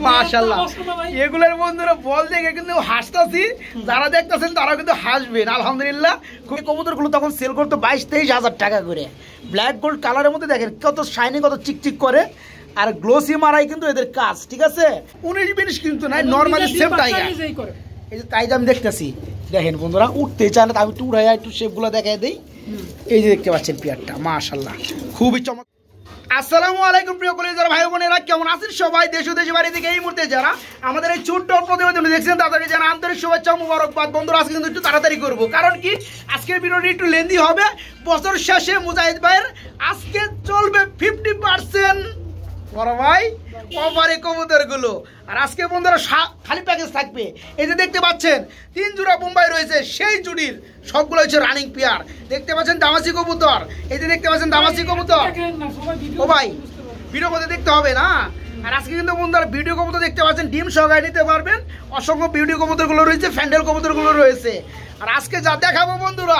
মাশাআল্লাহ এগুলোর বন্ধুরা বল দেখে কিন্তু হাসতাছি, যারা দেখতেছেন তারা কিন্তু হাসবেন আলহামদুলিল্লাহ। কবুতরগুলো তখন সেল করতো 22-23 হাজার টাকা করে। ব্ল্যাক গোল্ড কালারের মধ্যে দেখেন কত শাইনি, কত চিকচিক করে, আর গ্লোসি মারাই কিন্তু এদের কাজ, ঠিক আছে। 19-20 কিন্তু নাই, নরমালি সেম টাইগার। এই যে টাইগার আমি দেখতেছি, দেখেন বন্ধুরা উঠতে চায় না, আমি একটু উড়াইয়া একটু শেপগুলো দেখাই দিই। এই যে দেখতে পাচ্ছেন পেয়ারটা মাশাআল্লাহ খুবই চমৎকার। আসসালামু আলাইকুম প্রিয় কলিজার ভাই বোনেরা, কেমন আছেন সবাই? দেশ ও দেশের বাইরে থেকে এই মুহূর্তে যারা আমাদের এই ছোট্ট প্রতিবেদন দেখছেন তাদেরকে জানা আন্তরিক শুভেচ্ছা মুবারকবাদ। বন্ধুরা আজকে কিন্তু একটু তাড়াতাড়ি করবো, কারণ কি আজকের ভিডিওটি একটু লেন্দি হবে। বছর শেষে মুজাহিদ ভাইয়ের আজকে চলবে 50% বড় ভাই অফারে কবুতর গুলো। আর আজকে বন্ধুরা খালি প্যাকেজ থাকবে। এই যে দেখতে পাচ্ছেন 3 জোড়া বোম্বাই রয়েছে, সেই জুড়ির সবগুলো হচ্ছে রানিং পেয়ার। দেখতে পাচ্ছেন দামাসি কবুতর, এই যে দেখতে পাচ্ছেন দামাসি কবুতর। ও ভাই ভিডিও করতে দেখতে হবে না। আর আজকে কিন্তু বন্ধুরা ভিডিও কবুতর দেখতে পাচ্ছেন, ডিম সহকারে নিতে পারবেন। অসংখ্য ভিডিও কবুতর গুলো রয়েছে, ফ্যান্ডেল কবুতর গুলো রয়েছে। আর আজকে যা দেখাবো বন্ধুরা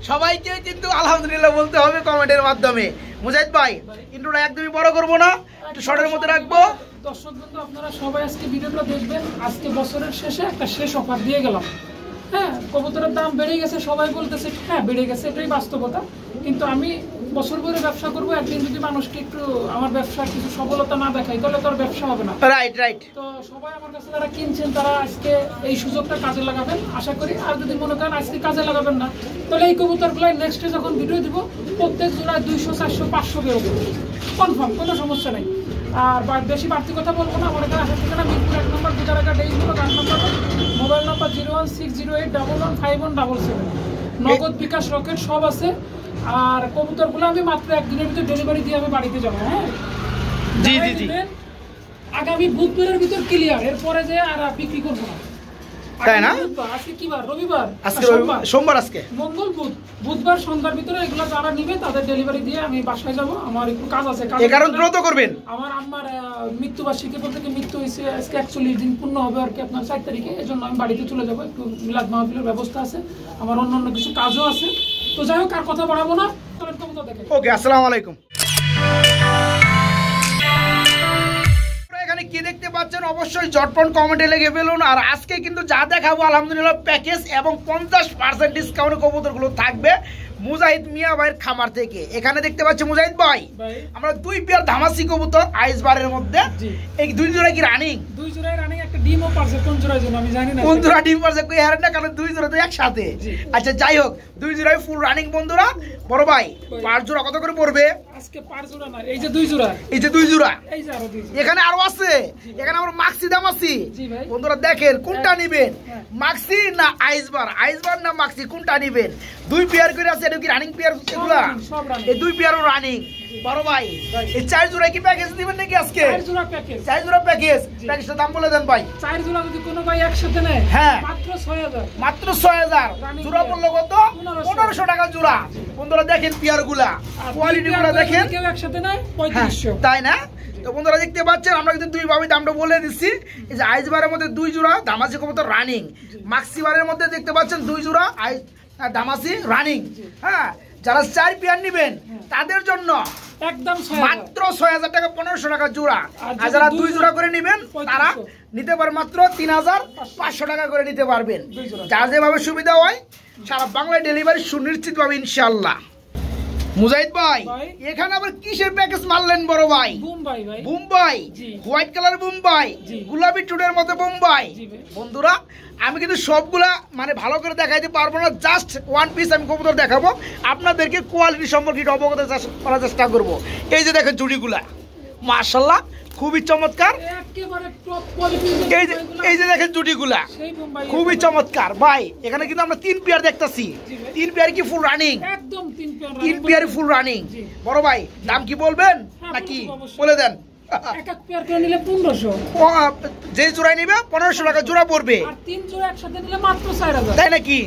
সবাইকে কিন্তু আলহামদুলিল্লাহ বলতে হবে কমেন্টের মাধ্যমে। মুজাহিদ ভাই ইন্ট্রোটা একদমই বড় করবো না, একটু শর্টের মধ্যে রাখবো। দর্শক বন্ধু আপনারা সবাই আজকে ভিডিওটা দেখবেন। আজকে বছরের শেষে একটা শেষ অফার দিয়ে গেলাম। হ্যাঁ, কবুতরের দাম বেড়ে গেছে, সবাই বলতেছে হ্যাঁ বেড়ে গেছে, এটাই বাস্তবতা। কিন্তু আমি বছর ভরে ব্যবসা করবো, একদিন যদি মানুষকে একটু আমার ব্যবসার কিছু সফলতা না দেখাই তাহলে তো আর ব্যবসা হবে না। রাইট। তো সবাই আমার কাছে যারা কিনছেন তারা আজকে এই সুযোগটা কাজে লাগাবেন আশা করি। আর যদি মনে করেন আজকে কাজে লাগাবেন না, তাহলে এই কবুতরগুলো নেক্সটে যখন ভিডিও দিব প্রত্যেক জোড়ায় 200, 400, 500 বেরোবে কনফার্ম, কোনো সমস্যা নেই। আর বেশি বাড়তি কথা বলবো না। আমার এখানে আসার ঠিকানা মিরপুর 1 নম্বর গুজারাঘাট, এই হলো গান নম্বর, মোবাইল নম্বর 01608115777। নগদ বিকাশ রকেট সব আছে। আর কবুতরগুলো আমি মাত্র একদিনের ভিতর ডেলিভারি দিয়ে আমি বাড়িতে যাবো। হ্যাঁ জি আগামী বুধবারের ভিতর ক্লিয়ার, এরপরে যে আর বিক্রি করবো না। তাই না? আজকে কি বার? রবিবার, আজকে সোমবার, আজকে মঙ্গল, বুধবার সন্ধ্যার ভিতরে এগুলো যারা নিবে তাদের ডেলিভারি দিয়ে আমি বাসায় যাব। আমার একটু কাজ আছে, এই কারণ দ্রুত করবেন। আমার আম্মার মৃত্যুবার্ষিকী বলতে কি মৃত্যু হয়েছে আজকে 41 দিন পূর্ণ হবে আর কি আপনার 4 তারিখে। এজন্য আমি বাড়িতে চলে যাব, একটু মিলাদ মাহফিলের ব্যবস্থা আছে, আমার অন্যান্য কিছু কাজও আছে। তো যাই হোক আর কথা বাড়াবো না, চলেন কবুতর দেখেন। ওকে, আসসালামু আলাইকুম। কি দেখতে পাচ্ছেন অবশ্যই ঝটপট কমেন্টে লিখে ফেলুন। আর আজকে কিন্তু যা দেখাবো আলহামদুলিল্লাহ প্যাকেজ এবং 50% ডিসকাউন্ট কবুতরগুলো থাকবে মুজাহিদ মিয়া ভাইয়ের খামার থেকে। এখানে দেখতে পাচ্ছি মুজাহিদ ভাই আমরা 2 পেয়ার ধামাসি কবুতর আইস বারের মধ্যে। এই 2 জোড়া কি রানিং? 2 জোড়ায় রানিং, একটা ডিমও পারছে। কোন জোড়ার জন্য আমি জানি না, কোন জোড়া ডিম পারছে কই হারে না, কারণ 2 জোড়া তো একসাথে। আচ্ছা যাই হোক 2 জোড়াই ফুল রানিং বন্ধুরা। বড় ভাই 5 জোড়া কত করে পড়বে আজকে? 5 জোড়া না, এই যে 2 জোড়া, এই যে 2 জোড়া, এই যে আরো 2 জোড়া, এখানে আরো আছে। এখানে আমরা মাক্সি দামাসি বন্ধুরা দেখেন কোনটা নেবেন, মাক্সি না আইসবার, আইসবার না মাক্সি, কোনটা নেবেন? 2 পেয়ার করে আছে। এটা কি রানিং পেয়ার এগুলা? এই 2 পেয়ারও রানিং। বড় ভাই এই 4 জোড়া কি প্যাকেজ দিবেন নাকি আজকে? 4 জোড়া প্যাকেজ, 4 জোড়া প্যাকেজ। প্যাকেজটার দাম বলে দেন ভাই। 4 জোড়া যদি কোনো ভাই একসাথে নেয়, হ্যাঁ মাত্র 6000, মাত্র 6000। জোড়া পড়লো কত? 1500 টাকা জোড়া। বন্ধুরা দেখেন পেয়ারগুলা, কোয়ালিটিগুলো দেখেন। কেউ একসাথে নেয় 3500, তাই না? তো বন্ধুরা দেখতে পাচ্ছেন আমরা কিন্তু 2 ভাবে দামটা বলে দিচ্ছি। এই যে আইসবারের মধ্যে 2 জোড়া দামাসি কবুতর রানিং, মাক্সি বারের মধ্যে দেখতে পাচ্ছেন 2 জোড়া দামাসি রানিং। হ্যাঁ, যারা 4 পেয়ার নেবেন তাদের জন্য একদম মাত্র 6000 টাকা, 1500 টাকা জোড়া। আর যারা 2 জোড়া করে নেবেন তারা নিতে পারেন মাত্র 3500 টাকা করে নিতে পারবেন। যার যেভাবে সুবিধা হয় সারা বাংলায় ডেলিভারি সুনিশ্চিত পাবে ইনশাআল্লাহ। মুজাহিদ ভাই এখানে আবার কিসের প্যাকেজ মারলেন বড় ভাই? বোম্বাই ভাই, বোম্বাই, হোয়াইট কালার বোম্বাই, গোলাপি টুডের মতো বোম্বাই। বন্ধুরা আমি কিন্তু সবগুলা মানে ভালো করে দেখাইতে পারবো না, জাস্ট 1 পিস আমি কবুতর দেখাবো, আপনাদেরকে কোয়ালিটি সম্পর্কে অবগত করার চেষ্টা করবো। এই যে দেখেন জুড়িগুলা মাশাআল্লাহ খুবই চমৎকার। এই যে দেখেন জুটিগুলা খুবই চমৎকার ভাই। এখানে কিন্তু আমরা 3 পেয়ার দেখতেছি। 3 পেয়ার কি ফুল রানিং? একদম 3 পেয়ার ফুল রানিং। বড় ভাই দাম কি বলবেন নাকি বলে দেন? এক এক পেয়ার করে নিলে 1500, যে জোড়ায় নিবে 1500 টাকা জোড়া পড়বে। আর 3 জোড়া একসাথে নিলে মাত্র 4000, তাই নাকি?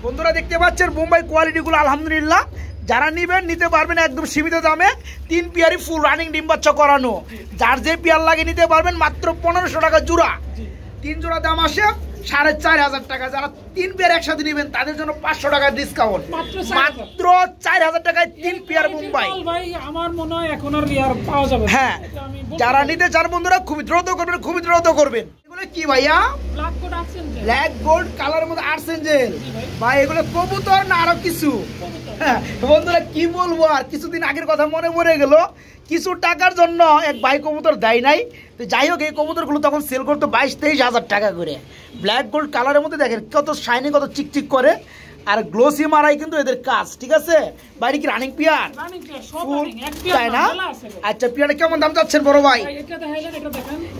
বন্ধুরা দেখতে পাচ্ছেন বোম্বাই কোয়ালিটিগুলো আলহামদুলিল্লাহ যারা নিবেন নিতে পারবেন একদম সীমিত দামে। 3 পেয়ারই ফুল রানিং ডিম বাচ্চা করানো, যার যে পেয়ার লাগে নিতে পারবেন মাত্র 1500 টাকা জোড়া। 3 জোড়া দাম আসে 4,500 টাকা। যারা 3 পেয়ার একসাথে নেবেন তাদের জন্য 500 টাকা ডিসকাউন্ট, মাত্র 4,000 টাকায় 3 পেয়ার মুম্বাই। ভাই আমার মনে হয় এখন আর রিয়ার পাওয়া যাবে। হ্যাঁ, যারা নিতে চান বন্ধুরা খুবই দ্রুত করবেন, খুবই দ্রুত করবেন। এগুলো কি ভাইয়া? ব্ল্যাক গোল্ড কালারের মধ্যে আর্সেঞ্জেল ভাই, এগুলো কবুতর না আরো কিছু? হ্যাঁ বন্ধুরা কি বলবো, আর কিছুদিন আগের কথা মনে পড়ে গেল। কিছু টাকার জন্য এক ভাই কবুতর দেয় নাই, তো যাই হোক এই কবুতরগুলো তখন সেল করতো 22-23 হাজার টাকা করে। ব্ল্যাক গোল্ড কালারের মধ্যে দেখেন কত শাইনি, কত চিকচিক করে, আর গ্লোসি মারাই কিন্তু এদের কাজ। ঠিক আছে, বাইরে কি রানিং পিয়ার? তাই না? আচ্ছা, পিয়ারে কেমন দাম চাচ্ছেন বড় ভাই?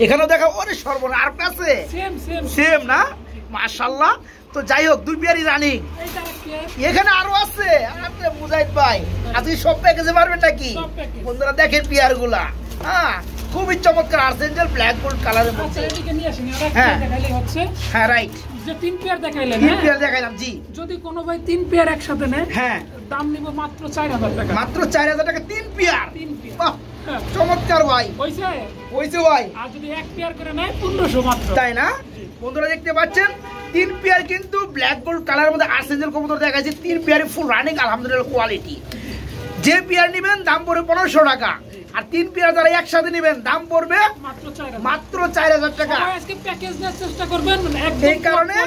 এখানেও দেখা, ওরে সর্বনা, আর কাছে সেম না? মাশাআল্লাহ। তো যাই হোক 2 পেয়ারই রানিং, এখানে আরো আছে। মুজাহিদ ভাই আজকে সব প্যাকেজে পারবেন নাকি? বন্ধুরা দেখেন পিয়ার গুলা, হ্যাঁ খুবই চমৎকার আর্সেঞ্জেল ব্ল্যাক গোল্ড কালারের মধ্যে। হ্যাঁ হ্যাঁ রাইট, যে 3 পেয়ার দেখাইলেন, 3 পেয়ার দেখাইলাম জি। যদি কোনো ভাই 3 পেয়ার একসাথে নেয়, হ্যাঁ দাম নিব মাত্র 4,000 টাকা। মাত্র 4,000 টাকা 3 পেয়ার। বাহ চমৎকার ভাই, হইছে ভাই। আর যদি 1 পেয়ার করে নেয় 1500 মাত্র, তাই না? বন্ধুরা দেখতে পাচ্ছেন 3 পেয়ার কিন্তু ব্ল্যাক গোল্ড কালারের মধ্যে আর্সেঞ্জেল কবুতর দেখাচ্ছি। 3 পেয়ারে ফুল রানিং, আলহামদুলিল্লাহ কোয়ালিটি। যে পেয়ার নেবেন দাম পড়বে 1500 টাকা, আর 3 পেয়ার যারা একসাথে নেবেন দাম পড়বে মাত্র 4,000 টাকা। আজকে প্যাকেজ নেওয়ার চেষ্টা করবেন, এই কারণে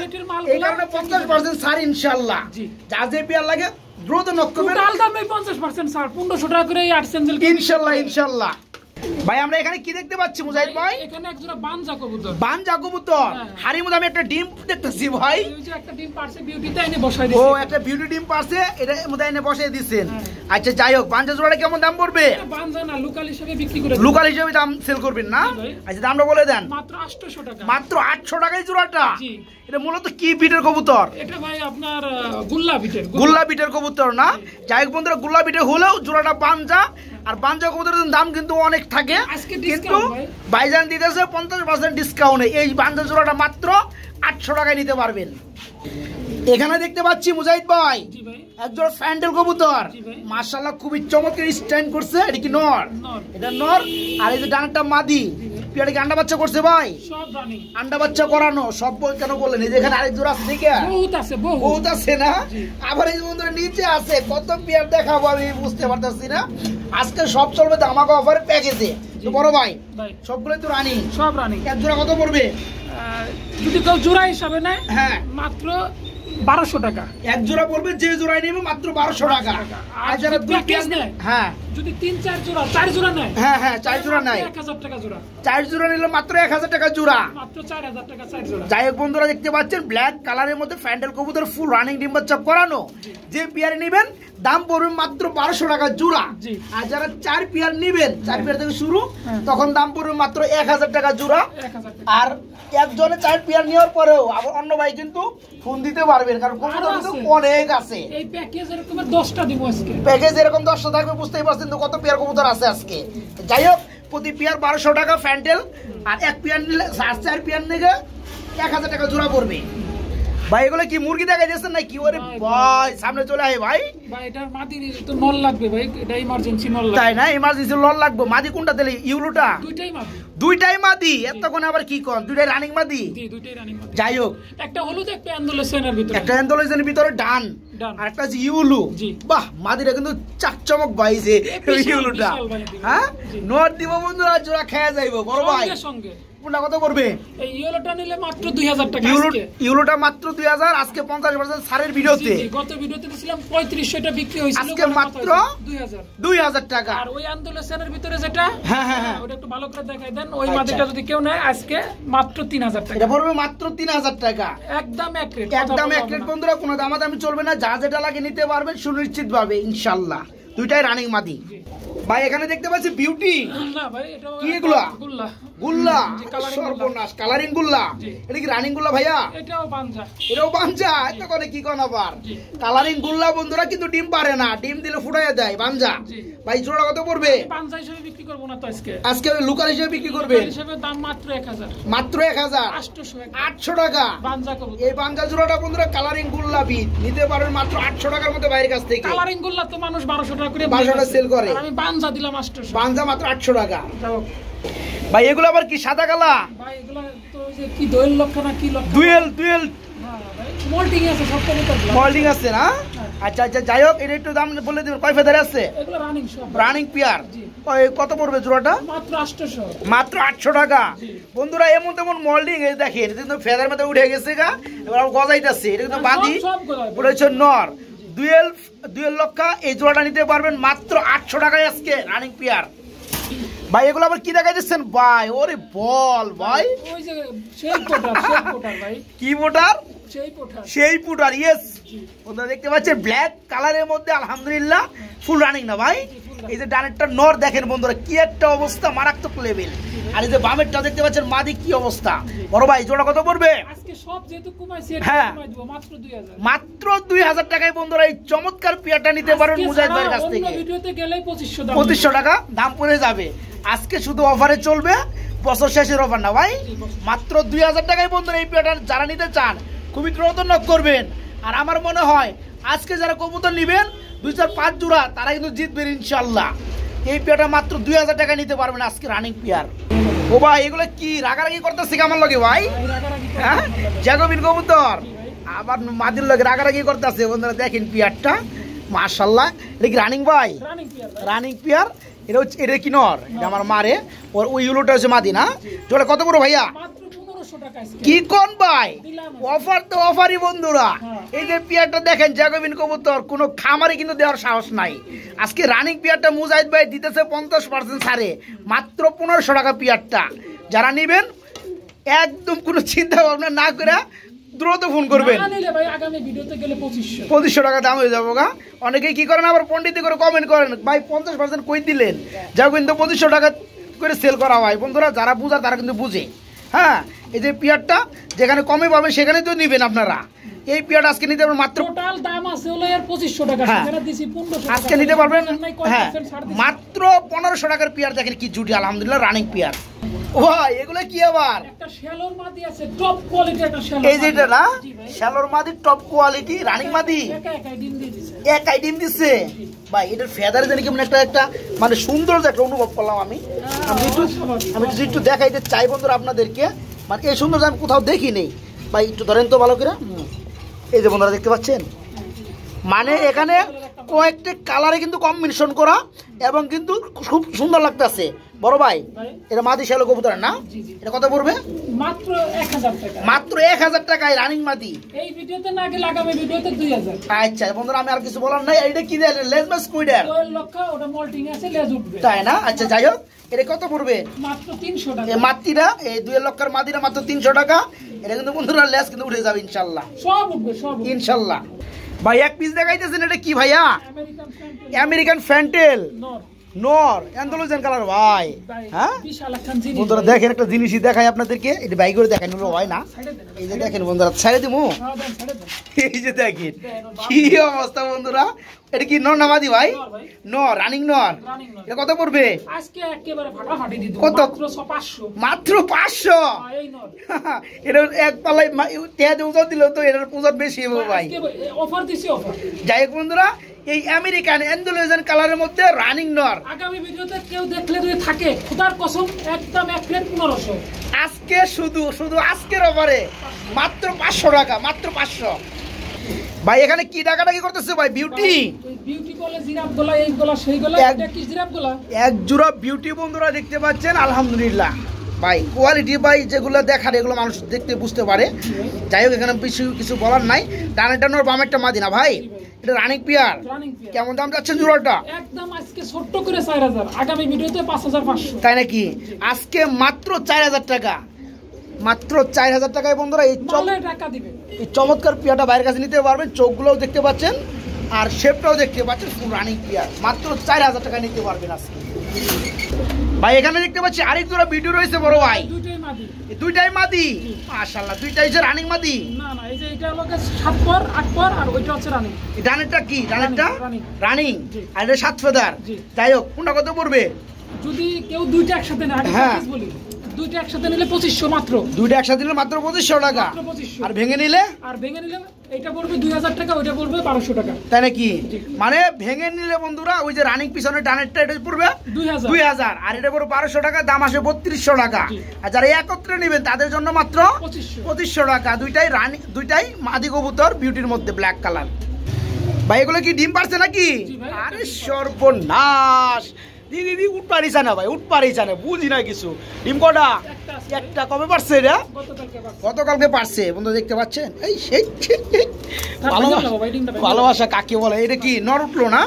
50% ছাড় ইনশাআল্লাহ। যা যে পেয়ার লাগে দ্রুত নক করবেন। টোটাল দামে 50% ছাড়, 1500 টাকা করে এই আর্সেঞ্জেল ইনশাআল্লাহ ইনশাআল্লাহ। ভাই আমরা এখানে কি দেখতে পাচ্ছি মুজাহিদ ভাই? এখানে এক জোড়া বানজা কবুতর। বানজা কবুতর, হাড়ির মধ্যে আমি একটা ডিম দেখতেছি ভাই। এই যে একটা ডিম পারছে বিউটিতে এনে বসাই দিয়েছে। ও একটা বিউটি ডিম পারছে, এটা মধ্যে এনে বসাই দিয়েছেন। আচ্ছা যাই হোক, বানজা জোড়াটা কেমন দাম পড়বে? বানজা না, লোকাল হিসেবে বিক্রি করে, লোকাল হিসেবে দাম সেল করবেন না? আচ্ছা দামটা বলে দেন। মাত্র 800 টাকা। মাত্র 800 টাকায় জোড়াটা? জি। এটা মূলত কি বিটের কবুতর? এটা ভাই আপনার গুল্লা বিটের। গুল্লা বিটের কবুতর না? যাই হোক বন্ধুরা, গুল্লা বিটের হলেও জোড়াটা বানজা, আর বানজা কবুতরের দাম কিন্তু অনেক থাকে, কিন্তু ভাইজান দিতেছে 50% ডিসকাউন্টে। এই বানজা জোড়াটা মাত্র 800 টাকায় নিতে পারবেন। এখানে দেখতে পাচ্ছি মুজাহিদ ভাই একজন ফ্যান্ডেল কবুতর, মাশাআল্লাহ খুবই চমৎকার স্ট্যান্ড করছে। এটা কি নর? এটা নর। আর এই যে ডানটা মাদি, পিয়ারে কি আন্ডা বাচ্চা করছে ভাই? সব রানিং, আন্ডা বাচ্চা করানো। সব কেন বললেন? এই যে এখানে আরেক জোড়া আছে, দেখে বহুত আছে না? আবার এই বন্ধুরা নিচে আছে, কত পেয়ার দেখাবো আমি বুঝতে পারতেছি না। আজকে সব চলবে ধামাকা অফার প্যাকেজে। তো বড় ভাই সবগুলো তো রানিং, সব রানিং। এক জোড়া কত পড়বে? যদি কেউ জোড়া হিসাবে নেয়, হ্যাঁ মাত্র 1200 টাকা। এক জোড়া পড়বে, যে জোড়াই নেবে মাত্র 1200 টাকা। আর যারা 2 পেয়ার নেয়, হ্যাঁ যদি 3-4 জোড়া, 4 জোড়া নেয়, হ্যাঁ হ্যাঁ 4 জোড়া নেয়, 1000 টাকা জোড়া। 4 জোড়া নিলে মাত্র 1000 টাকা জোড়া, মাত্র 4000 টাকা 4 জোড়া। যাই হোক বন্ধুরা দেখতে পাচ্ছেন ব্ল্যাক কালারের মধ্যে ফ্যান্ডেল কবুতর ফুল রানিং ডিম বাচ্চা করানো। যে পেয়ারে নেবেন দাম পড়বে মাত্র 1200 টাকা জোড়া। আর যারা 4 পেয়ার নেবেন, 4 পেয়ার থেকে শুরু, তখন দাম পড়বে মাত্র 1000 টাকা জোড়া। আর একজনে 4 পেয়ার নেওয়ার পরেও আবার অন্য ভাই কিন্তু ফোন দিতে পারবেন, কারণ কবুতর কিন্তু অনেক আছে। এই প্যাকেজ এরকম 10টা দিব আজকে। প্যাকেজ এরকম 10টা থাকবে, বুঝতেই পারছেন তো কত পেয়ার কবুতর আছে আজকে। যাই হোক প্রতি পেয়ার 1200 টাকা ফ্যান্ডেল, আর 1 পেয়ার নিলে 4 পেয়ার নিলে 1000 টাকা জোড়া পড়বে। ভাই এগুলো কি মুরগি দেখা যাচ্ছে না কি? ওরে ভাই সামনে চলে আয় ভাই। ভাই এটার মাদি তো নল লাগবে ভাই, এটা ইমার্জেন্সি নল লাগবে। তাই না? ইমার্জেন্সি নল লাগবে। মাদি কোনটা দিলে? ইউলোটা? দুইটাই মাদি। দুইটাই মাদি? এতক্ষণ আবার কি কোন? দুইটাই রানিং মাদি? জি দুইটাই রানিং মাদি। যাই হোক একটা হলুদ, একটা অ্যান্ডোলেশনের ভিতরে, একটা অ্যান্ডোলেশনের ভিতরে ডান, আর একটা হচ্ছে ইউলু। বাহ মাদিরা কিন্তু চাকচমক বাইছে ইউলুটা। হ্যাঁ নোট দিব বন্ধুরা, জোড়া খেয়ে যাইবো বড় ভাই। সঙ্গে কোনটা কত করবে? এই ইউলোটা নিলে মাত্র 2000 টাকা। ইউলোটা মাত্র 2000, আজকে 50% ছাড়ের ভিডিওতে। গত ভিডিওতে দিছিলাম 3500, এটা বিক্রি হইছিল আজকে মাত্র 2000 টাকা। আর ওই আন্দোলনের ভিতরে যেটা, হ্যাঁ হ্যাঁ হ্যাঁ ওটা একটু ভালো করে দেখাই দেন। ওই মাদিটা যদি কেউ নেয় আজকে মাত্র 3000 টাকা। এটা পড়বে মাত্র 3000 টাকা। একদম এক রেট, একদম এক রেট বন্ধুরা, কোনো দামাদামি চলবে না। যা যেটা লাগে নিতে পারবেন সুনিশ্চিত ভাবে ইনশাআল্লাহ। দুইটাই রানিং মাদি। ভাই এখানে দেখতে পাচ্ছি বিউটি। না ভাই এটা কি এগুলা? গুল্লা। গুল্লা সর্বনাশ, কালারিং গুল্লা। এটা কি রানিং গুল্লা ভাইয়া? এটাও বানজা। এটাও বানজা? এত করে কি কোন আবার? কালারিং গুল্লা বন্ধুরা কিন্তু ডিম পারে না, ডিম দিলে ফুটাইয়া দেয় বানজা। ভাই জোড়া কত পড়বে? বানজা হিসেবে বিক্রি করব না তো আজকে। আজকে লোকাল হিসেবে বিক্রি করবে? হিসেবে দাম মাত্র 1000। মাত্র 1000? 800 টাকা বানজা কবুতর। এই বানজা জোড়াটা বন্ধুরা কালারিং গুল্লা বিট নিতে পারবেন মাত্র 800 টাকার মধ্যে বাইরের কাছ থেকে। কালারিং গুল্লা তো মানুষ 1200 টাকা করে 1200 টাকা সেল করে, আর আমি বানজা দিলাম 800। বানজা মাত্র 800 টাকা। ভাই এগুলো আবার কি সাদা কালা? ভাই এগুলো তো ওই যে কি দোয়েল লক্ষা না কি লক্ষা ডুয়েল মোল্ডিং আছে সব কবুতর মল্ডিং আছে না? আচ্ছা আচ্ছা, যাই হোক, এটা একটু দাম বলে দিবেন, কয় ফেদার আছে? এগুলো রানিং সব রানিং পেয়ার। জি। কত পড়বে জোড়াটা? মাত্র 800 মাত্র 800 টাকা। জি। বন্ধুরা এমন তেমন মল্ডিং এই দেখেন, এটা কিন্তু ফেদার মধ্যে উঠে গেছে গা, এবার গজাইতেছে, এটা কিন্তু বাদি সব গজায়। ওটা হচ্ছে নর। ডুয়েল লক্ষা এই জোড়াটা নিতে পারবেন মাত্র 800 টাকায় আজকে রানিং পেয়ার। ভাই এগুলো আবার কি দেখাই দিচ্ছেন ভাই? ওরে বল ভাই, ওই যে সেই পোটার ভাই, কি মোটার? সেই পোটার। সেই পুটার, ইয়েস। বন্ধুরা দেখতে পাচ্ছেন ব্ল্যাক কালারের মধ্যে আলহামদুলিল্লাহ ফুল রানিং না ভাই? এই যে ডানেরটা নর দেখেন বন্ধুরা, কি একটা অবস্থা, মারাত্মক লেভেল। আর এই যে বামেরটা দেখতে পাচ্ছেন মাদি, কি অবস্থা। বড় ভাই জোড়া কত পড়বে? আজকে সব যেহেতু কমাইছে হ্যাঁ। কমাই দিব মাত্র 2000। মাত্র 2000 টাকায় বন্ধুরা এই চমৎকার পেয়ারটা নিতে পারেন মুজাহিদ ভাইয়ের কাছ থেকে। অন্য ভিডিওতে গেলেই 2500 দাম। 2500 টাকা দাম পড়ে যাবে। আজকে শুধু অফারে চলবে, বছর শেষের অফার না ভাই। মাত্র 2000 টাকায় বন্ধুরা এই পেয়ারটা যারা নিতে চান খুবই দ্রুত নক করবেন। আর আমার মনে হয় আজকে যারা কবুতর নেবেন 2-4-5 জোড়া, তারা কিন্তু জিতবেন ইনশাল্লাহ। এই পেয়ারটা মাত্র 2000 টাকা নিতে পারবেন আজকে রানিং পেয়ার। ও ভাই এগুলো কি রাগারাগি করতেছে কেমন লাগে ভাই? হ্যাঁ, জ্যাকোবিন কবুতর আবার মাদির লগে রাগারাগি করতেছে। বন্ধুরা দেখেন পেয়ারটা, মাশাআল্লাহ। এটা কি রানিং ভাই? রানিং পেয়ার ভাই। Running pair. এটা হচ্ছে, এটা কি নর? এটা আমার মারে, ওর ওই ইউলোটা হচ্ছে মাদি না? জোড়া কত বড় ভাইয়া? মাত্র 1500 টাকা আজকে। কি কোন ভাই? দিলাম। অফার তো অফারই বন্ধুরা। হ্যাঁ। এই যে পেয়ারটা দেখেন জ্যাকোবিন কবুতর, কোনো খামারে কিন্তু দেওয়ার সাহস নাই। আজকে রানিং পেয়ারটা মুজাহিদ ভাই দিতেছে 50% ছাড়ে, মাত্র 1500 টাকা পেয়ারটা। যারা নেবেন একদম কোনো চিন্তা ভাবনা না করে দ্রুত ফোন করবেন। না নিলে ভাই আগামী ভিডিওতে গেলে 2500। 2500 টাকা দাম হয়ে যাবো গা। অনেকেই কি করেন আবার পণ্ডিতি করে কমেন্ট করেন, ভাই 50% কই দিলেন, যাও কিন্তু 2500 টাকা করে সেল করা হয়। বন্ধুরা যারা বুঝার তারা কিন্তু বুঝে। হ্যাঁ, এই যে পেয়ারটা যেখানে কমে পাবেন সেখানে তো নেবেন আপনারা। এই পেয়ারটা আজকে নিতে পারবেন মাত্র, টোটাল দাম আছে হলো এর 2500 টাকা। হ্যাঁ। সেখানে দিছি 1500 টাকা। আজকে নিতে পারবেন। হ্যাঁ, 10% ছাড় দিছি। মাত্র 1500 টাকার পেয়ার দেখেন কি জুটি, আলহামদুলিল্লাহ রানিং পেয়ার। ভাই এগুলো কি আবার? একটা শ্যালোর মাদি আছে, টপ কোয়ালিটি একটা শ্যালোর। এই যে এটা না, জি ভাই। শ্যালোর মাদি টপ কোয়ালিটি রানিং মাদি, একা একাই ডিম দিয়ে দিছে। এক আইটেম দিচ্ছে ভাই। এটার ফেদারে জানি কেমন একটা মানে সুন্দর একটা অনুভব করলাম আমি। আমি একটু দেখাইতে চাই বন্ধুরা আপনাদেরকে, মানে এই সুন্দর আমি কোথাও দেখি নেই ভাই। একটু ধরেন তো ভালো করে। এই যে বন্ধুরা দেখতে পাচ্ছেন, মানে এখানে কয়েকটা কালারে কিন্তু কম্বিনেশন করা এবং কিন্তু খুব সুন্দর লাগতেছে। বড় ভাই এটা মাদি শ্যালো কবুতর না? এটা কত পড়বে? মাত্র 1000 টাকা। মাত্র 1000 টাকায় রানিং মাদি। এই ভিডিওতে না গেলে আগামী ভিডিওতে 2000। আচ্ছা বন্ধুরা আমি আর কিছু বলার নাই। এটা কি দেয়? লেজ বা স্কুইডার? 2 লক্ষ ওটা মোল্টিং আছে, লেজ উঠবে। তাই না? আচ্ছা যাই হোক, এটা কত পড়বে? মাত্র 300 টাকা। এই মাতিরা, এই 2 লক্ষের মাদিরা মাত্র 300 টাকা। এটা কিন্তু বন্ধুরা লেজ কিন্তু উঠে যাবে ইনশাল্লাহ, সব উঠবে, সব উঠবে। ইনশাল্লাহ। ভাই এক পিস দেখাইতেছেন, এটা কি ভাইয়া? আমেরিকান ফ্যান্টেল আমেরিকান ফ্যান্টেল নর নর, অ্যান্ডালুজিয়ান কালার ভাই। ভাই। হ্যাঁ বিশাল একখান জিনিস। বন্ধুরা দেখেন একটা জিনিসই দেখাই আপনাদেরকে, এটা বাই করে দেখেন হয় না। ছেড়ে দেন। এই যে দেখেন বন্ধুরা, ছেড়ে দিমু। হ্যাঁ, দেন, ছেড়ে দেন। এই যে দেখেন কি অবস্থা বন্ধুরা। এটা কি নর না মাদি ভাই? নর ভাই। নর, রানিং নর। রানিং নর। এটা কত পড়বে? আজকে একেবারে ফাটাফাটি দিয়ে দেব। কত? মাত্র 500। মাত্র 500। হ্যাঁ, এই নর। এটা এক পাল্লাই তেজ ওজন দিলেও তো এটার পূজার বেশি হবে ভাই। আজকে অফার দিছি, অফার। যাই হোক বন্ধুরা, এই আমেরিকান অ্যান্ডালুজিয়ান কালারের মধ্যে রানিং নর আগামী ভিডিওতে কেউ দেখলে যদি থাকে খোদার কসম একদম এক প্লেট 1500। আজকে শুধু আজকের অফারে মাত্র 500 টাকা, মাত্র 500। ভাই এখানে কি টাকাটাকি করতেছে ভাই? বিউটি বিউটি বলে জিরাফ গলা, এই গলা সেই গলা, এক- এটা কি জিরাফ গলা? এক জোড়া বিউটি বন্ধুরা দেখতে পাচ্ছেন, আলহামদুলিল্লাহ ভাই। কোয়ালিটি ভাই যেগুলো দেখার এগুলো মানুষ দেখতে বুঝতে পারে। যাই হোক এখানে কিছু বলার নাই। ডানেরটা নর, বামেরটা মাদি না ভাই? এটা রানিং পেয়ার। Running pair. কেমন দাম যাচ্ছেন জোড়াটা? একদম আজকে ছোট্ট করে 4000, আগামী ভিডিওতে 5500। তাই নাকি? আজকে মাত্র 4000 টাকা, মাত্র 4000 টাকায় বন্ধুরা মালে টাকা দিবে। এই চমৎকার পেয়ারটা বাইরের কাছে নিতে পারবেন। চোখগুলোও দেখতে পাচ্ছেন আর শেপটাও দেখতে পাচ্ছেন, ফুল রানিং পেয়ার। মাত্র 4000 টাকা নিতে পারবেন আজকে ভাই। এখানে দেখতে পাচ্ছি আরেক জোড়া ভিডিও রয়েছে বড় ভাই। দুইটাই মাদি। এই দুইটাই মাদি, মাশাআল্লাহ। দুইটাই যে রানিং মাদি না না, এই যে এটা হলো 7 পর 8 পর, আর ওইটা হচ্ছে রানিং। এই ডানেরটা কি? ডানেরটা রানিং। রানিং জি। আর এটা 7 ফেদার। জি। যাই হোক কোনটা কত পড়বে? যদি কেউ দুইটা একসাথে নেয়, আগে হ্যাঁ। প্যাকেজ বলি, দুইটা একসাথে নিলে 2500 মাত্র। দুইটা একসাথে নিলে মাত্র 2500 টাকা। মাত্র 2500। আর ভেঙে নিলে এটা পড়বে 2000 টাকা, ওইটা পড়বে 1200 টাকা। তাই নাকি? মানে ভেঙে নিলে বন্ধুরা ওই যে রানিং পিছনে ডানেরটা এটা পড়বে 2000 আর এটা পড়বে 1200 টাকা, দাম আসে 3200 টাকা। আর যারা একত্রে নেবেন তাদের জন্য মাত্র 2500 টাকা। দুইটাই মাদি কবুতর বিউটির মধ্যে ব্ল্যাক কালার। ভাই এগুলো কি ডিম পারছে নাকি? আরে সর্বনাশ, দিদি উঠ পারিস না ভাই, উঠ পারিস না, বুঝি না কিছু। ডিম কটা? একটা। কবে পারছে এটা? গতকালকে পারছে। বন্ধু দেখতে পাচ্ছেন, এই সেই ভালোবাসা কাকে বলে। এটা কি নর উঠলো না?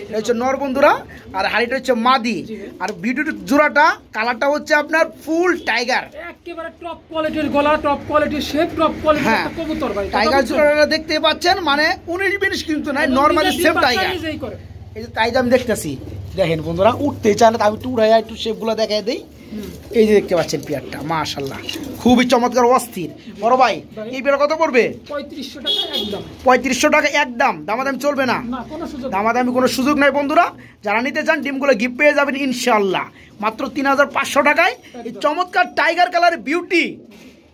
এটা হচ্ছে নর বন্ধুরা, আর হাড়িটা হচ্ছে মাদি। আর ভিডিওর জোড়াটা কালারটা হচ্ছে আপনার ফুল টাইগার, একেবারে টপ কোয়ালিটির গলা, টপ কোয়ালিটির শেপ, টপ কোয়ালিটির একটা কবুতর ভাই। টাইগার জোড়াটা দেখতে পাচ্ছেন, মানে 19-20 কিন্তু নাই, নরমালি সেম টাইগার। এই যে তাই আমি দেখতেছি, দেখেন বন্ধুরা উঠতে চান, আমি একটু উড়াই একটু শেপগুলো দেখাই দিই। এই যে দেখতে পাচ্ছেন পেয়ারটা, মাশাআল্লাহ খুবই চমৎকার, অস্থির। বড় ভাই এই পেয়ার কত পড়বে? 3500 টাকা একদম। 3500 টাকা একদম, দামাদামি চলবে না? দামাদামি কোনো সুযোগ নাই বন্ধুরা। যারা নিতে চান ডিমগুলো গিফট পেয়ে যাবেন ইনশাআল্লাহ মাত্র 3500 টাকায়। এই চমৎকার টাইগার কালার বিউটি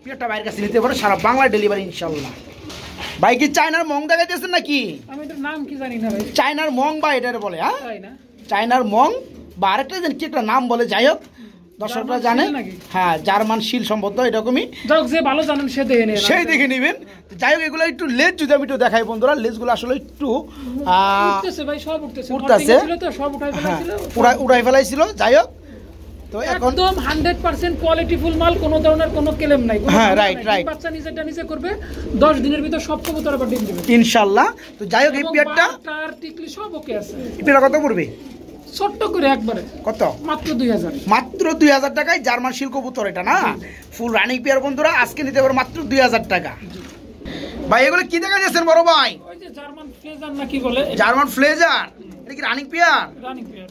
পেয়ারটা বাইরের কাছে নিতে পারে, সারা বাংলায় ডেলিভারি ইনশাআল্লাহ। ভাই কি চায়নার মং দেখাইতেছেন নাকি? আমি এটার নাম কি জানি না ভাই। চায়নার মং বা এটারে বলে, হ্যাঁ তাই না? চায়নার মং বা আরেকটা কি একটা নাম বলে, যাই হোক দর্শকরা জানে। হ্যাঁ, জার্মান শিল সম্ভবত এরকমই। যে ভালো জানেন সেই দেখে নেবেন। যাই হোক এগুলো একটু লেজ যদি আমি একটু দেখাই বন্ধুরা, লেজগুলো আসলে একটু উঠতেছে, উড়াই ফেলাইছিল। যাই হোক তো এখন একদম 100% কোয়ালিটিফুল মাল, কোনো ধরনের কোনো ক্লেম নাই। হ্যাঁ রাইট। বাচ্চা নিজে করবে, 10 দিনের ভিতর সব কবুতর আবার ডিম দিবে ইনশাআল্লাহ। তো যাই হোক এই পেয়ারটা তার টিকলি সব ওকে আছে। এই পেয়ার কত পড়বে? ছোট্ট করে একবারে কত? মাত্র 2000। মাত্র 2000 টাকায় জার্মান শিল কবুতর এটা না, ফুল রানিং পেয়ার বন্ধুরা, আজকে নিতে পারো মাত্র 2000 টাকা। ভাই এগুলো কি দেখা যাচ্ছেন বড় ভাই? ওই যে জার্মান ফ্লেজার না কি বলে, জার্মান ফ্লেজার। এটা কি রানিং পেয়ার?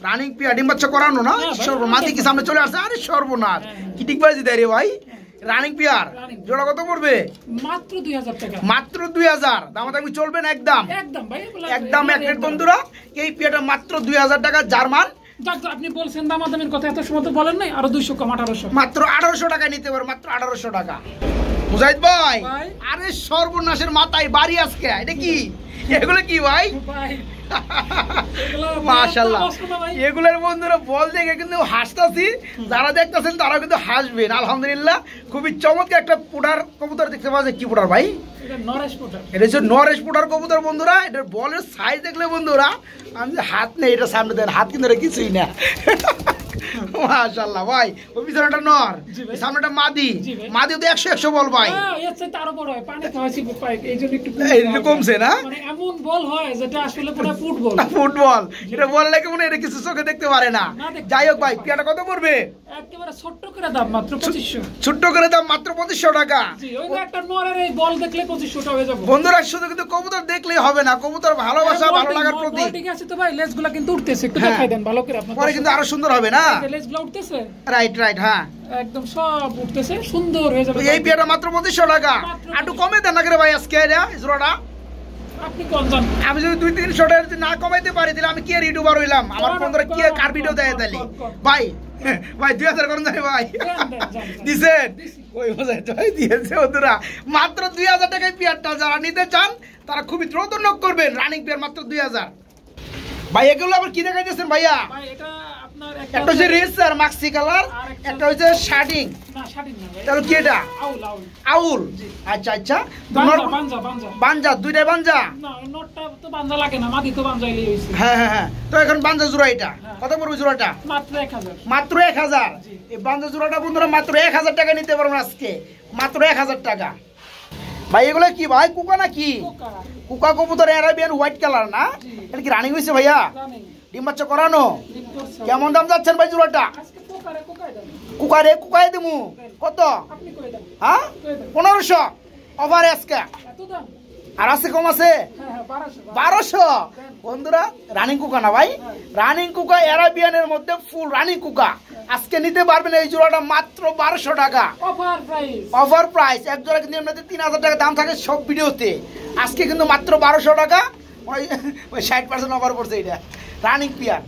রানিং পেয়ার ডিম বাচ্চা করানো না? সর্বনাশ, কি সামনে চলে আসছে, আরে সর্বনাশ কি ঠিক বাজি দেয় রে ভাই। রানিং পেয়ার জোড়া কত পড়বে? মাত্র 2000 টাকা। মাত্র 2000, দামাদামি চলবে না একদম? একদম ভাই, একদম এক রেট বন্ধুরা। এই পেয়ারটা মাত্র 2000 টাকা জার্মান। আপনি বলছেন দামাদামির কথা, এত সময় তো বলেন নাই, আরো 200 কম 1800। মাত্র 1800 টাকা নিতে পারো, মাত্র 1800 টাকা। মুজাহিদ ভাই আরে সর্বনাশের মাথায় বাড়ি আজকে। এটা কি? এগুলো কি ভাই? মাশাআল্লাহ, এগুলোর বন্ধুরা বল দেখে কিন্তু হাসতাছি, যারা দেখতেছেন তারা কিন্তু হাসবেন। আলহামদুলিল্লাহ খুবই চমৎকার একটা পুটার কবুতর দেখতে পাওয়া যায়। কি পুটার ভাই? এটা হচ্ছে নরেশ পুটার কবুতর বন্ধুরা। এটার বলের সাইজ দেখলে বন্ধুরা, আমি হাত নেই, এটা সামনে দেন, হাত কিন্তু কিছুই না। মাশাআল্লাহ ভাই, ওই পিছনেটা নর, সামনেটা মাদি। মাদি তো 100 বল ভাই, তারও বড় হয়, পানি খাওয়াছি এইজন্য একটু কমছে না? মানে এমন বল হয় যেটা আসলে পুরো ফুটবল। এটা বল লাগে মনে, এটা কিছু চোখে দেখতে পারে না। যাই হোক ভাই পেয়ারটা কত পড়বে? একেবারে ছোট্ট করে দাম মাত্র 2500। ছোট্ট করে দাম মাত্র 2500 টাকা। জি, ওই একটা নরের এই বল দেখলে 2500 টাকা হয়ে যাবে বন্ধুরা। শুধু কিন্তু কবুতর দেখলেই হবে না, কবুতর ভালোবাসা, ভালো লাগার প্রতীক। ঠিক আছে তো ভাই, লেজগুলো কিন্তু উঠতেছে, একটু দেখাই দেন ভালো করে আপনারা, পরে কিন্তু আরো সুন্দর হবে না? লেজগুলো উঠতেছে, রাইট। হ্যাঁ একদম সব উঠতেছে, সুন্দর হয়ে যাবে। এই পেয়ারটা মাত্র 2500 টাকা। একটু কমে দেন না করে ভাই আজকে এটা জোড়াটা। আপনি কোন জান, আমি যদি 200-300 টাকা যদি না কমাইতে পারি তাহলে আমি কি আর ইউটিউবার হইলাম? আমার বন্ধুরা কি কার ভিডিও দেয় তাহলে ভাই? ভাই 2000 করুন জানি ভাই, দিছেন ওই বোঝাই ভাই, দিয়েছে বন্ধুরা। মাত্র 2000 টাকায় পেয়ারটা যারা নিতে চান তারা খুবই দ্রুত নক করবেন। রানিং পেয়ার মাত্র 2000। ভাই এগুলো আবার কি দেখাইতেছেন ভাইয়া? ভাই এটা আপনার একটা হচ্ছে রেসার মাক্সি কালার, একটা হচ্ছে শার্টিং। না শার্টিং না ভাই, তাহলে কি এটা? আউল। আচ্ছা বানজা, দুইটাই বানজা না? নটটা তো বানজা লাগে না, মাদি তো বানজাইলেই হইছে। হ্যাঁ। তো এখন বানজা জোড়া এটা কত পড়বে? জোড়াটা মাত্র 1000। মাত্র 1000। এই বানজা জোড়াটা বন্ধুরা মাত্র 1000 টাকা নিতে পারবেন আজকে, মাত্র 1000 টাকা। ভাই এগুলো কি ভাই? কুকা নাকি? কুকা কবুতর, আরাবিয়ান হোয়াইট কালার না? এটা কি রানিং হয়েছে ভাইয়া? ডিম বাচ্চা করানো? কেমন দাম যাচ্ছেন ভাই জোড়াটা? কুকারে দিমু কত? হ্যাঁ 1500 ওভার আজকে। আর আছে কম আছে? 1200 বন্ধুরা। রানিং কুকা না ভাই? রানিং কুকা, আরাবিয়ানের মধ্যে ফুল রানিং কুকা। আজকে নিতে পারবেন এই জোড়াটা মাত্র 1200 টাকা অফার প্রাইস। এক জোড়া কিন্তু এমনিতে 3000 টাকা দাম থাকে সব ভিডিওতে, আজকে কিন্তু মাত্র 1200 টাকা। ওই 60% অফার করছে এটা রানিং পেয়ার।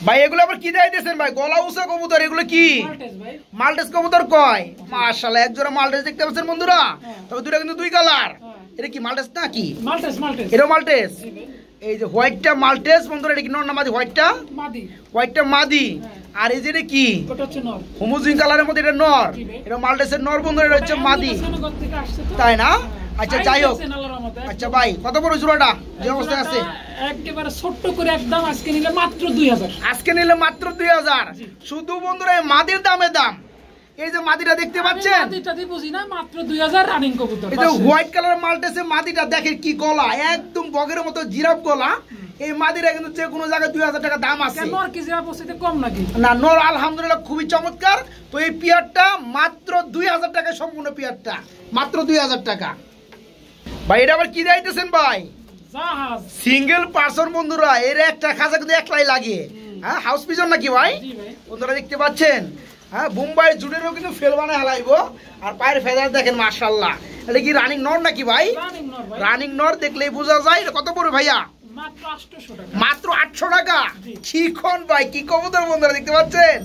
ভাই এগুলো আবার কি দিয়েছেন ভাই? গলা উঁচা কবুতর, এগুলো কি মাল্টেস ভাই। মাল্টেস কবুতর কয়? মাশাআল্লাহ, এক জোড়া মাল্টেস দেখতে পাচ্ছেন বন্ধুরা। তবে দুটো কিন্তু দুই কালার। এটা কি মাল্টেস না কি? Maltese Maltese. এটা মাল্টেস। জি ভাই। এই যে হোয়াইটটা মাল্টেস বন্ধুরা, এটা কি নর না মাদি? হোয়াইটটা মাদি। হোয়াইটটা মাদি। আর এই যে এটা কি ওটা হচ্ছে নর। হোমোজিন কালারের মধ্যে এটা নর। এটা মাল্টেসের নর বন্ধুরা, এটা হচ্ছে মাদি, শ্রীনগর থেকে আসছে তো। তাই না? আচ্ছা যাই হোক। সাইজ আল্লাহর রহমতে। আচ্ছা ভাই কত বড় জোড়াটা যে অবস্থায় আছে? একেবারে ছোট্ট করে একদম আজকে নিলে মাত্র 2000। আজকে নিলে মাত্র 2000। জি। শুধু বন্ধুরা এই মাদির দামে দাম। এই যে মাদিটা দেখতে পাচ্ছেন, মাদিটা দি বুঝি না, মাত্র 2000 রানিং কবুতর। এই যে হোয়াইট কালার মাল্টেসের মাদিটা দেখেন কি গলা, একদম বগের মতো জিরাফ গলা। এই মাদিরা কিন্তু যে কোনো জায়গায় 2000 টাকা দাম আছে। নর কি জিরা বসিতে কম নাকি? না, নর আলহামদুলিল্লাহ খুবই চমৎকার। তো এই পিয়ারটা মাত্র 2000 টাকায় সম্পূর্ণ পিয়ারটা মাত্র 2000 টাকা। ভাই এটা আবার কি দিতেছেন ভাই? জাহাজ। সিঙ্গেল পার্সন বন্ধুরা, এর একটা খাঁচা কিন্তু একলাই লাগে। হ্যাঁ, হাউস পিজন নাকি ভাই? জি ভাই। বন্ধুরা দেখতে পাচ্ছেন, হ্যাঁ বোম্বাই জুডেরও কিন্তু ফেল বানায় হালাইবো। আর পায়ের ফেদার দেখেন মাশাআল্লাহ। এটা কি রানিং নর নাকি ভাই? রানিং নর ভাই। রানিং নর, দেখলেই বোঝা যায়। এটা কত পড়বে ভাইয়া? মাত্র 800 টাকা। মাত্র 800 টাকা। জি। চিকন ভাই, কি কবুতর বন্ধুরা দেখতে পাচ্ছেন?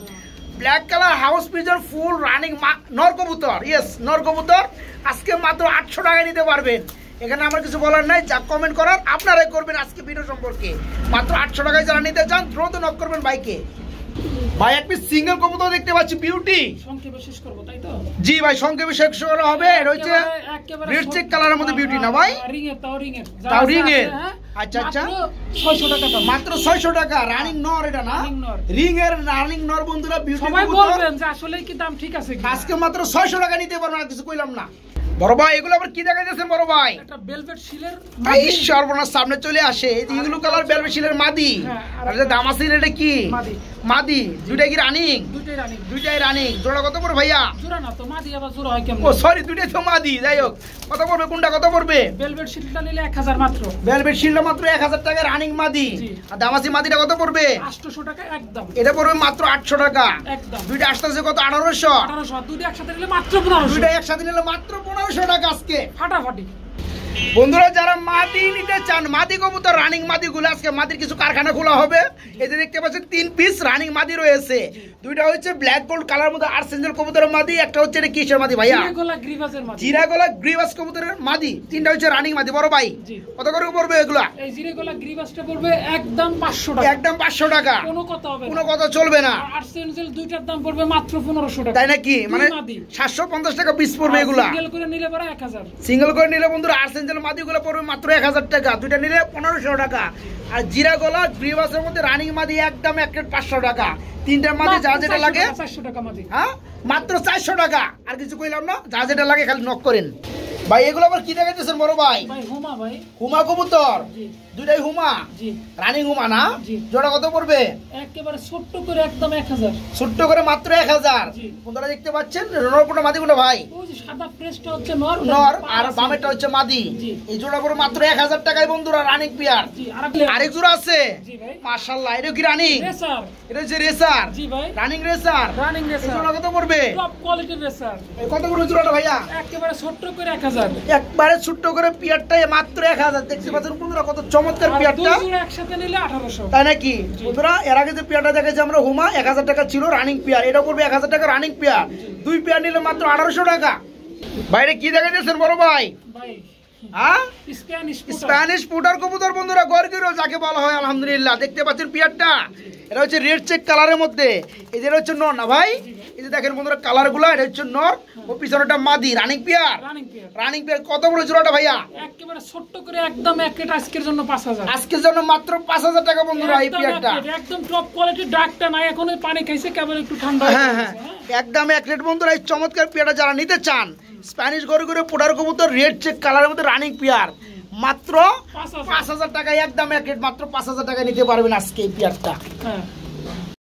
Black colour house pigeon full running নর কবুতর। ইয়েস, নর কবুতর আজকে মাত্র 800 টাকায় নিতে পারবেন। এখানে আমার কিছু বলার নাই, যা কমেন্ট করার আপনারাই করবেন আজকে ভিডিও সম্পর্কে। মাত্র 800 টাকায় যারা নিতে চান দ্রুত নক করবেন ভাইকে। ভাই এক পিস সিঙ্গেল কবুতর দেখতে পাচ্ছি, বিউটি। সংক্ষেপে শেষ করব তাই তো? জি ভাই, সংক্ষেপে শেষ করা হবে। এটা হচ্ছে একেবারে রেড চেক কালারের মধ্যে বিউটি না ভাই? রিং এর তাও রিং এর। তাও ring এর। আচ্ছা, আচ্ছা। 600 টাকা দাম। মাত্র 600 টাকা রানিং নর, এটা না Running নর। রিং এর রানিং নর বন্ধুরা, বিউটি সবাই কবুতর। বলবেন যে আসলে কি দাম ঠিক আছে কি? আজকে মাত্র 600 টাকা নিতে পারবেন, আর কিছু কইলাম না। বড় ভাই এগুলো আবার কি দেখা যাচ্ছে বড় ভাই? একটা ভেলভেট শিলের এই সর্বনাশ সামনে চলে আসে। এই যে ইগুলো কালার বেলভেট শিলের মাদি। হ্যাঁ, আর যে দামাসির এটা কি মাদি। মাদি? দুইটাই কি রানিং? দুইটাই রানিং। দুইটাই রানিং। জোড়া কত পড়বে ভাইয়া? জোড়া না তো, মাদি আবার জোড়া হয় কেমন? ও সরি, দুইটাই তো মাদি। যাই হোক, কত পড়বে কোনটা, কত পড়বে? ভেলভেট শিলটা নিলে 1000 মাত্র। বেলভেট শিলটা মাত্র 1000 টাকা রানিং মাদি। জি। আর দামাসি মাদিটা কত পড়বে? 800 টাকা একদম। এটা পড়বে মাত্র 800 টাকা। একদম। দুইটা আসতেছে কত? 1800। 1800। দুইটা একসাথে নিলে মাত্র 1500। দুইটা একসাথে নিলে মাত্র 1500 টাকা আজকে। ফাটাফাটি। বন্ধুরা যারা মাদি নিতে চান, মাদি কবুতর রানিং মাদি গুলো, আজকে মাদির কিছু কারখানা খোলা হবে। এই যে দেখতে পাচ্ছেন 3 পিস রানিং মাদি রয়েছে। দুইটা হচ্ছে ব্ল্যাক গোল্ড কালার মধ্যে আর্সেঞ্জেল কবুতরের মাদি, একটা হচ্ছে এটা কিসের মাদি ভাইয়া? জিরাগোলা গ্রিভাসের মাদি। জিরাগোলা গ্রিভাস কবুতরের মাদি। তিনটা হচ্ছে রানিং মাদি। বড় ভাই জি। কত করে পড়বে এগুলা? এই জিরাগোলা গ্রিভাসটা পড়বে একদম 500 টাকা। একদম 500 টাকা। কোনো কথা হবে না। কোনো কথা চলবে না, আর আর্সেঞ্জেল দুইটার দাম পড়বে মাত্র 1500 টাকা। তাই নাকি? মানে দুই মাদি। 750 টাকা পিস পড়বে এগুলা। সিঙ্গেল করে নিলে পরে 1000। সিঙ্গেল করে নিলে বন্ধুরা আর্সেঞ্জেল মাদি গুলো পড়বে মাত্র 1000 টাকা। দুইটা নিলে 1500 টাকা। আর জিরাগোলা গ্রিভাসের মধ্যে রানিং মাদি একদম 500 টাকা। তিনটার মাদি যা যেটা লাগে। 400 টাকা মাদি। হ্যাঁ, মাত্র 400 টাকা। আর কিছু কইলাম না, যা যেটা লাগে খালি নক করেন। ভাই এগুলো আবার কি দেখাইতেছেন বড় ভাই? ভাই হুমা ভাই। হুমা কবুতর। জি। দুইটাই হুমা। জি। রানিং হুমা না? জি। জোড়া কত পড়বে? একেবারে ছোট্ট করে একদম 1000। ছোট্ট করে মাত্র 1000। জি। বন্ধুরা দেখতে পাচ্ছেন, নরপুটা মাদি কোনটা ভাই? ওই যে সাদা ফ্রেশটা হচ্ছে নর। নর, আর বামেরটা হচ্ছে মাদি। জি। এই জোড়া পড়বে মাত্র 1000 টাকায় বন্ধুরা, রানিং পিয়ার। জি। আরেক জোড়া আছে। জি ভাই। মাশাআল্লাহ, এটা কি রানিং? রেসার। এটা হচ্ছে রেসার। জি ভাই। Running racer. রানিং এই রেসার। জোড়া কত পড়বে? টপ কোয়ালিটির রেসার। এই কত করে জোড়াটা ভাইয়া? একেবারে ছোট্ট করে 1000। একবারে ছোট্ট করে পিয়ারটাই মাত্র 1000। দেখতে পাচ্ছেন বন্ধুরা কত চমৎকার আর পিয়ারটা, দুই জোড়া একসাথে নিলে 1800। তাই নাকি? বন্ধুরা এর আগে যে পিয়ারটা দেখেছি আমরা হুমা 1000 টাকা ছিল রানিং পিয়ার, এটা করবে 1000 টাকা রানিং পিয়ার। দুই পিয়ার নিলে মাত্র 1800 টাকা। বাইরে কি দেখাইতেছেন বড় ভাই? ভাই হ্যাঁ, স্প্যানিশ পুটার। স্প্যানিশ পুটার কবুতর বন্ধুরা, গরগিরো যাকে বলা হয় আলহামদুলিল্লাহ। দেখতে পাচ্ছেন পিয়ারটা, এটা হচ্ছে রেড চেক কালারের মধ্যে। এই যে হচ্ছে নর না ভাই? এই যে দেখেন বন্ধুরা কালার গুলা, এটা হচ্ছে নর, ও পিছনেটা মাদি। Running peer. Running pair. Running peer. কত বড় জোড়াটা ভাইয়া? একেবারে ছোট্ট করে একদম এক রেট আজকের জন্য 5000। আজকের জন্য মাত্র 5000 টাকা বন্ধুরা এই একদম পিয়ারটা। এক রেট, একদম টপ কোয়ালিটির ডাকটা নাই, এখন পানি খাইছে কেবল একটু ঠান্ডা হয়ে হ্যাঁ গেছে, হ্যাঁ, একদম এক রেট বন্ধুরা। এই চমৎকার পিয়ারটা যারা নিতে চান, স্প্যানিশ গরগিরো পুটার কবুতর রেড চেক কালারের মধ্যে রানিং পিয়ার, মাত্র 5000 5000 টাকায় একদম এক রেট, মাত্র 5000 টাকায় নিতে পারবেন আজকে এই পিয়ারটা। হ্যাঁ।